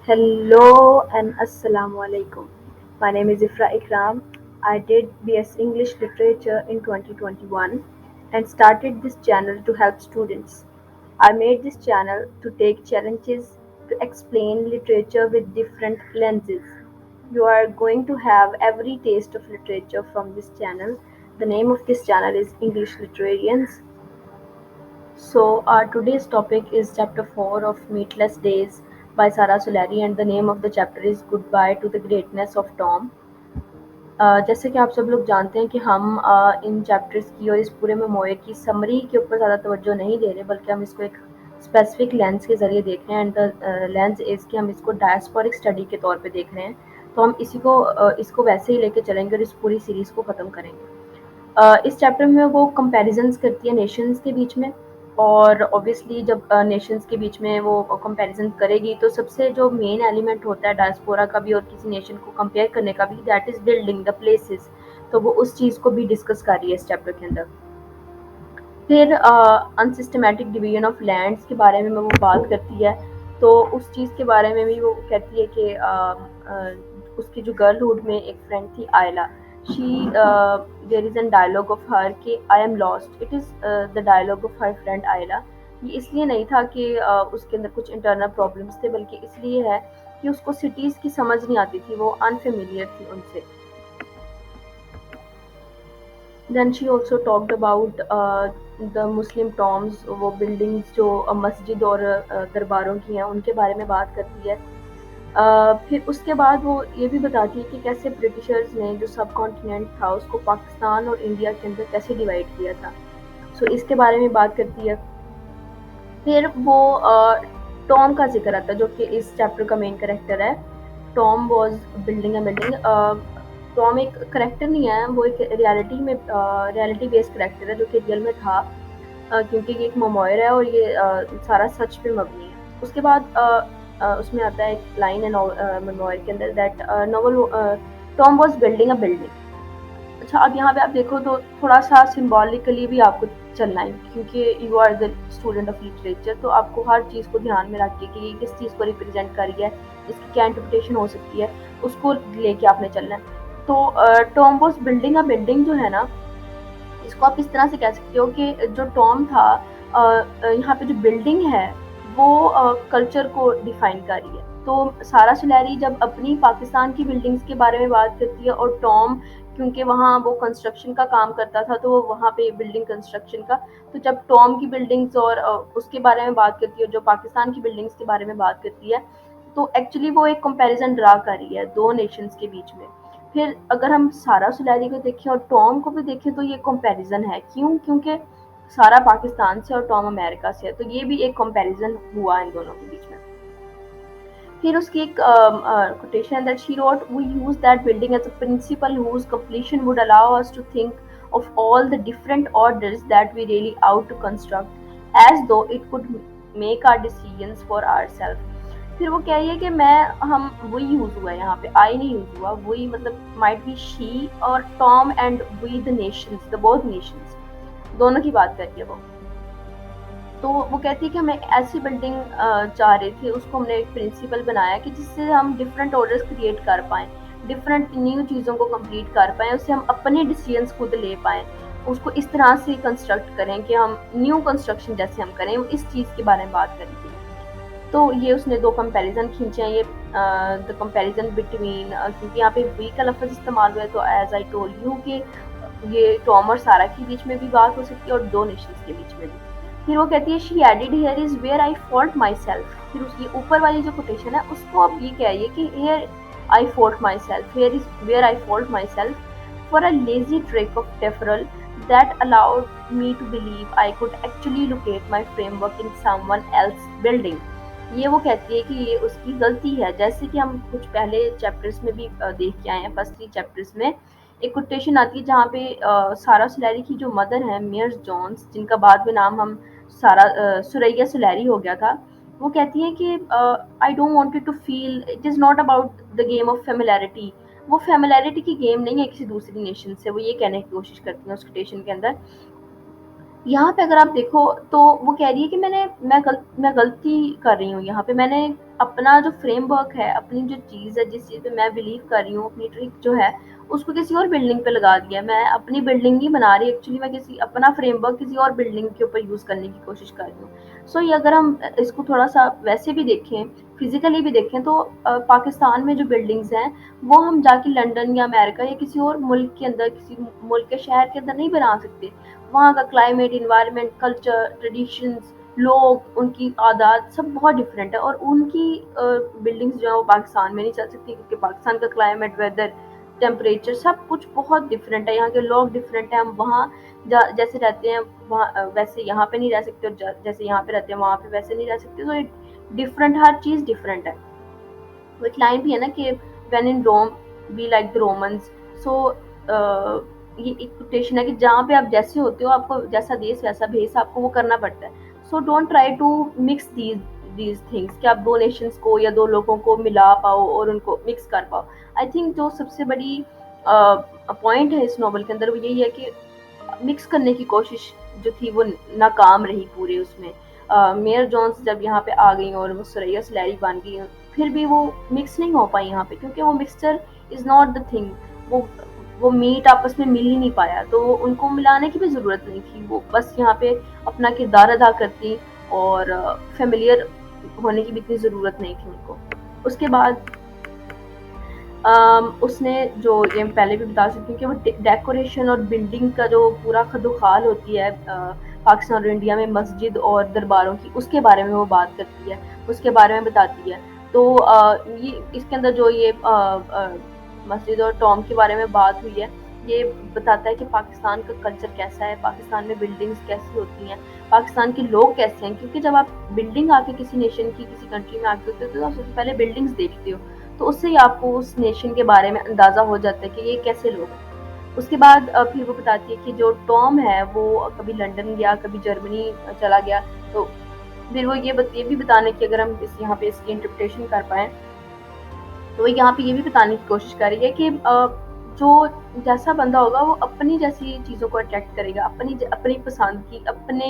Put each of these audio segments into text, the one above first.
Hello and Assalamu alaikum. My name is Ifra Ikram. I did BS English Literature in 2021 and started this channel to help students. I made this channel to take challenges to explain literature with different lenses. You are going to have every taste of literature from this channel. The name of this channel is English Literarians. So, today's topic is chapter 4 of Meatless Days by Sarah Solari, and the name of the chapter is Goodbye to the Greatness of Tom. जैसे कि आप सब लोग जानते हैं कि हम इन chapters की और इस पूरे मेमोयर की समरी के ऊपर ज़्यादा तवज्जो नहीं दे रहे, बल्कि हम इसको एक स्पेसिफिक लेंस के ज़रिए देख रहे हैं, एंड द लेंस इज़ कि हम इसको डायस्पोरिक स्टडी के तौर पे देख रहे हैं। तो हम इसको वैसे ही लेके चलेंगे और इस पूरी सीरीज़ को ख़त्म करेंगे। इस चैप्टर में वो कंपैरिजंस करती है नेशंस के बीच में, और ऑब्वियसली जब नेशंस के बीच में वो कंपैरिजन करेगी तो सबसे जो मेन एलिमेंट होता है डायस्पोरा का भी और किसी नेशन को कंपेयर करने का भी, that is building the places. तो वो उस चीज़ को भी डिस्कस कर रही है इस चैप्टर के अंदर। फिर अनसिस्टमेटिक डिवीजन ऑफ लैंड्स के बारे में वो बात करती है। तो उस चीज़ के बारे में भी वो कहती है कि उसकी जो गर्लहुड में एक फ्रेंड थी Ayla, she there is an dialogue of her कि I am lost, it is the dialogue of her friend Ayla. ये इसलिए नहीं था कि उसके अंदर कुछ इंटरनल प्रॉब्लम्स थे, बल्कि इसलिए है कि उसको सिटीज़ की समझ नहीं आती थी, वो अनफेमिलियर थी उनसे। Then she also talked about the Muslim tombs, वो बिल्डिंग्स जो मस्जिद और दरबारों की हैं उनके बारे में बात करती है। फिर उसके बाद वो ये भी बताती है कि कैसे ब्रिटिशर्स ने जो सब कॉन्टिनेंट था उसको पाकिस्तान और इंडिया के अंदर कैसे डिवाइड किया था। सो इसके बारे में बात करती है। फिर वो टॉम का जिक्र आता है जो कि इस चैप्टर का मेन कैरेक्टर है। Tom was building a building. Tom एक करेक्टर नहीं है, वो एक रियलिटी बेस्ड करेक्टर है जो कि रियल में था, क्योंकि ये एक मेमोयर है और ये सारा सच पे मबनी है। उसके बाद उसमें आता है एक लाइन है मेमोयर के अंदर, that novel Tom was building a building. अच्छा, अब यहाँ पे आप देखो तो थोड़ा सा सिम्बॉलिकली भी आपको चलना है, क्योंकि you are the student of literature, तो आपको हर चीज़ को ध्यान में रख के कि ये किस चीज़ को रिप्रेजेंट कर रही है, इसकी क्या इंटरप्रिटेशन हो सकती है, उसको लेके आपने चलना है। तो Tom was building a building जो है ना, इसको आप इस तरह से कह सकते हो कि जो टॉम था, यहाँ पे जो बिल्डिंग है वो कल्चर को डिफाइन कर रही है। तो सारा सुलैरी जब अपनी पाकिस्तान की बिल्डिंग्स के बारे में बात करती है, और टॉम क्योंकि वहाँ वो कंस्ट्रक्शन का काम करता था तो वो वहाँ पे बिल्डिंग कंस्ट्रक्शन का, तो जब टॉम की बिल्डिंग्स और उसके बारे में बात करती है, जो पाकिस्तान की बिल्डिंग्स के बारे में बात करती है, तो एक्चुअली वो एक कंपैरिजन ड्रा कर रही है दो नेशंस के बीच में। फिर अगर हम सारा सुलैरी को देखें और टॉम को भी देखें तो ये कंपैरिजन है। क्यों? क्योंकि सारा पाकिस्तान से और टॉम अमेरिका से है, तो ये भी एक कंपैरिजन हुआ इन दोनों के बीच में। फिर उसकी एक कोटेशन है that she wrote, we use that building as a principle whose completion would allow us to think of all the different orders that we really out to construct, as though it could make our decisions for ourselves. फिर वो कह रही है कि हम वही use हुआ है यहाँ पे, आई नहीं यूज हुआ, वही मतलब माइट बी शी और Tom and we the nations, the both nations, दोनों की बात कर रही है वो। तो वो कहती है कि हमें ऐसी बिल्डिंग चाह रहे थे, उसको हमने एक प्रिंसिपल बनाया कि जिससे हम डिफरेंट ऑर्डर्स क्रिएट कर पाएँ, डिफरेंट न्यू चीज़ों को कंप्लीट कर पाएँ, उससे हम अपने डिसीजंस खुद ले पाएँ, उसको इस तरह से कंस्ट्रक्ट करें कि हम न्यू कंस्ट्रक्शन जैसे हम करें, वो इस चीज़ के बारे में बात करी थी। तो ये उसने दो कंपैरिजन खींचे हैं, ये द कंपैरिजन बिटवीन, क्योंकि यहाँ पे वी का लफ्ज़ इस्तेमाल हुआ है, तो एज आई टोल्ड यू कि ये टॉम और सारा के बीच में भी बात हो सकती है और दो नेशंस के बीच में भी। फिर वो कहती है she added here is where I fault myself. फिर उसकी ऊपर वाली जो कोटेशन है उसको अब ये कह रही है कि here I fault myself, here is where I fault myself for a lazy trick of deferral that allowed me to believe I could actually locate my framework in someone else's building. ये वो कहती है कि ये उसकी गलती है, जैसे कि हम कुछ पहले चैप्टर्स में भी देख के आए हैं। फर्स्ट 3 चैप्टर्स में एक कोटेशन आती है जहाँ पे सारा सुलैरी की जो मदर है मेयर जोन्स, जिनका बाद में नाम हम सुरैया सुलैरी हो गया था, वो कहती है कि I don't wanted to feel, it is not about the game of familiarity. वो फेमिलैरिटी की गेम नहीं है किसी दूसरी नेशन से, वो ये कहने की कोशिश करती है उस कोटेशन के अंदर। यहाँ पे अगर आप देखो तो वो कह रही है कि मैं गलती कर रही हूँ यहाँ पे, मैंने اپنا جو فریم ورک ہے، اپنی جو چیز ہے، جس چیز پہ میں بلیو کر رہی ہوں، اپنی ٹرک جو ہے اس کو کسی اور بلڈنگ پہ لگا دیا. میں اپنی بلڈنگ نہیں بنا رہی ایکچولی، میں کسی اپنا فریم ورک کسی اور بلڈنگ کے اوپر یوز کرنے کی کوشش کر رہی ہوں. سو یہ اگر ہم اس کو تھوڑا سا ویسے بھی دیکھیں، فزیکلی بھی دیکھیں، تو پاکستان میں جو بلڈنگز ہیں وہ ہم جا کے لنڈن یا امریکہ یا کسی اور ملک کے اندر، کسی ملک کے شہر کے اندر نہیں بنا سکتے. وہاں کا کلائمیٹ، انوائرمنٹ، کلچر، ٹریڈیشنز، لوگ، ان کی عادات سب بہت ڈفرینٹ ہے، اور ان کی بلڈنگز جو ہیں وہ پاکستان میں نہیں چل سکتی، کیونکہ پاکستان کا کلائمیٹ، ویدر، ٹیمپریچر سب کچھ بہت ڈفرینٹ ہے. یہاں کے لوگ ڈفرینٹ ہیں. ہم وہاں جیسے رہتے ہیں وہاں ویسے یہاں پہ نہیں رہ سکتے، اور جیسے یہاں پہ رہتے ہیں وہاں پہ ویسے نہیں رہ سکتے. تو ڈفرینٹ، ہر چیز ڈفرینٹ ہے. وہ ایک لائن بھی ہے نا کہ when in Rome be like the Romans. So یہ ایک کوٹیشن ہے کہ جہاں پہ آپ جیسے ہوتے ہو، آپ کو جیسا دیس ویسا بھیس، آپ کو وہ کرنا پڑتا ہے. So don't try to mix these things, کہ آپ دو نیشنس کو یا دو لوگوں کو ملا پاؤ اور ان کو مکس کر پاؤ. آئی تھنک جو سب سے بڑی پوائنٹ ہے اس ناول کے اندر وہ یہی ہے کہ مکس کرنے کی کوشش جو تھی وہ ناکام رہی پورے اس میں. میئر جونس جب یہاں پہ آ گئی اور وہ سریا سلیری بن گئی، پھر بھی وہ مکس نہیں ہو پائی یہاں پہ، کیونکہ وہ mixture is not the thing. وہ میٹ آپس میں مل ہی نہیں پایا، تو ان کو ملانے کی بھی ضرورت نہیں تھی. وہ بس یہاں پہ اپنا کردار ادا کرتی، اور فیملیئر ہونے کی بھی اتنی ضرورت نہیں تھی ان کو. اس کے بعد اس نے جو یہ پہلے بھی بتا سکتی ہوں کہ وہ ڈیکوریشن اور بلڈنگ کا جو پورا خدوخال ہوتی ہے پاکستان اور انڈیا میں مسجد اور درباروں کی، اس کے بارے میں وہ بات کرتی ہے، اس کے بارے میں بتاتی ہے. تو یہ اس کے اندر جو یہ مسجد اور ٹام کے بارے میں بات ہوئی ہے، یہ بتاتا ہے کہ پاکستان کا کلچر کیسا ہے، پاکستان میں بلڈنگز کیسی ہوتی ہیں، پاکستان کے لوگ کیسے ہیں. کیونکہ جب آپ بلڈنگ آ کے کسی نیشن کی، کسی کنٹری میں آ کے ہوتے ہو تو آپ سب سے پہلے بلڈنگز دیکھتے ہو، تو اس سے ہی آپ کو اس نیشن کے بارے میں اندازہ ہو جاتا ہے کہ یہ کیسے لوگ ہیں. اس کے بعد پھر وہ بتاتی ہے کہ جو ٹام ہے وہ کبھی لنڈن گیا، کبھی جرمنی چلا گیا. تو پھر وہ یہ بھی بتانے کی، اگر ہم یہاں پہ اس کی انٹرپریٹیشن کر پائیں، تو یہاں پہ یہ بھی بتانے کی کوشش کر رہی ہے کہ جو جیسا بندہ ہوگا وہ اپنی جیسی چیزوں کو اٹریکٹ کرے گا، اپنی پسند کی، اپنے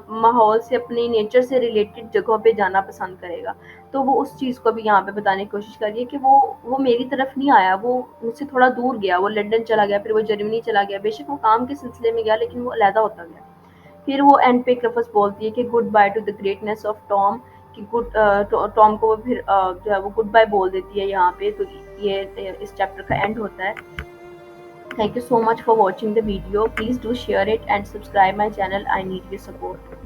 ماحول سے، اپنے نیچر سے ریلیٹڈ جگہوں پہ جانا پسند کرے گا. تو وہ اس چیز کو بھی یہاں پہ بتانے کی کوشش کر رہی ہے کہ وہ میری طرف نہیں آیا، وہ مجھ سے تھوڑا دور گیا، وہ لنڈن چلا گیا، پھر وہ جرمنی چلا گیا. بے شک وہ کام کے سلسلے میں گیا، لیکن وہ علیحدہ ہوتا گیا. پھر وہ اینڈ پہ ایک لفظ بولتی ہے کہ goodbye to the greatness of Tom, کہ ٹام کو وہ پھر جو ہے وہ گڈ بائی بول دیتی ہے یہاں پہ. تو یہ اس چیپٹر کا اینڈ ہوتا ہے. Thank you so much for watching the video. Please do share it and subscribe my channel. I need your support.